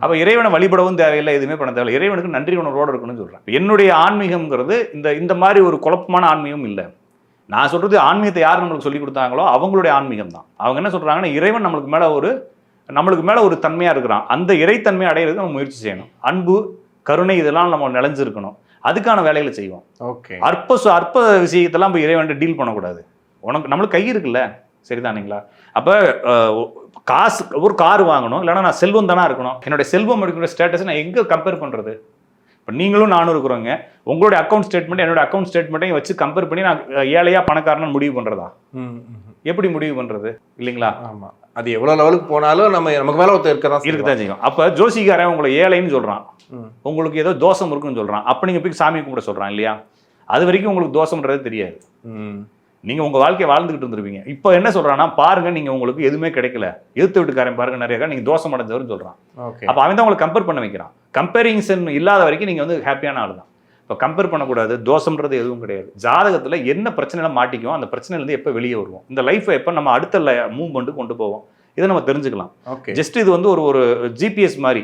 அப்போ இறைவனை வழிபடவும் தேவையில்லை, எதுவுமே பண்ண தேவையில்லை. இறைவனுக்கு நன்றி உணர்வோடு இருக்கணும்னு சொல்கிறேன். என்னுடைய ஆன்மீகம்ங்கிறது இந்த மாதிரி ஒரு குழப்பமான ஆன்மீகம் இல்லை. நான் சொல்கிறது ஆன்மீகத்தை யார் நம்மளுக்கு சொல்லி கொடுத்தாங்களோ அவங்களுடைய ஆன்மீகம் தான். அவங்க என்ன சொல்கிறாங்கன்னா, இறைவன் நம்மளுக்கு மேலே ஒரு தன்மையாக இருக்கிறான். அந்த இறைத்தன்மையை அடையிறதுக்கு நம்ம முயற்சி செய்யணும். அன்பு, கருணை இதெல்லாம் நம்ம நிலைஞ்சிருக்கணும். அதுக்கான வேலைகளை செய்வோம். ஓகே. அற்ப விஷயத்தெல்லாம் போய் இறைவன் டீல் பண்ணக்கூடாது. நம்மளுக்கு கை இருக்குல்ல, சரிதானுங்களா? அப்போ காசு, ஒரு கார் வாங்கணும், இல்லைனா நான் செல்வம் தானே இருக்கணும். என்னுடைய செல்வம் இருக்கிற ஸ்டேட்டஸை நான் எங்கே கம்பேர் பண்ணுறது? இப்போ நீங்களும் நானும் இருக்கிறோங்க, உங்களுடைய அக்கௌண்ட் ஸ்டேட்மெண்ட் என்னோட அக்கௌண்ட் ஸ்டேட்மெண்ட்டையும் வச்சு கம்பேர் பண்ணி நான் ஏழையா பணக்காரன்னு முடிவு பண்ணுறதா? எப்படி முடிவு பண்ணுறது? இல்லைங்களா? ஆமாம், அது எவ்வளோ லெவலுக்கு போனாலும் நமக்கு மேலே ஒருத்தர் இருக்கதான் செய்யும். அப்போ ஜோசிகாரன் உங்களை ஏழைன்னு சொல்கிறான், உங்களுக்கு ஏதோ தோஷம் இருக்குன்னு சொல்கிறான். அப்போ நீங்கள் போய் சாமி கும்பிட சொல்கிறான் இல்லையா? அது வரைக்கும் உங்களுக்கு தோஷம்ன்றது தெரியாது. நீங்கள் உங்கள் வாழ்க்கையை வாழ்ந்துக்கிட்டு இருந்துருவீங்க. இப்போ என்ன சொல்கிறான்னா, பாருங்கள், நீங்கள் உங்களுக்கு எதுவுமே கிடைக்கல, எதிர்த்து வீட்டுக்காரன் பாருங்கள் நிறைய நீங்கள் தோஷம் அடைஞ்சவர்னு சொல்கிறான். அப்போ அவன் தான் உங்களை கம்பேர் பண்ண வைக்கிறான். கம்பேரிங்ஸன் இல்லாத வரைக்கும் நீங்கள் வந்து ஹாப்பியான ஆள் தான். இப்போ கம்பேர் பண்ணக்கூடாது. தோஷம்ன்றது எதுவும் கிடையாது. ஜாதகத்தில் என்ன பிரச்சனைலாம் மாட்டிக்கும், அந்த பிரச்சனையிலேருந்து எப்போ வெளியே வருவோம், இந்த லைஃப்பை எப்போ நம்ம அடுத்த மூவ்மெண்ட்டு கொண்டு போவோம், இதை நம்ம தெரிஞ்சுக்கலாம். ஜஸ்ட் இது வந்து ஒரு ஜிபிஎஸ் மாதிரி.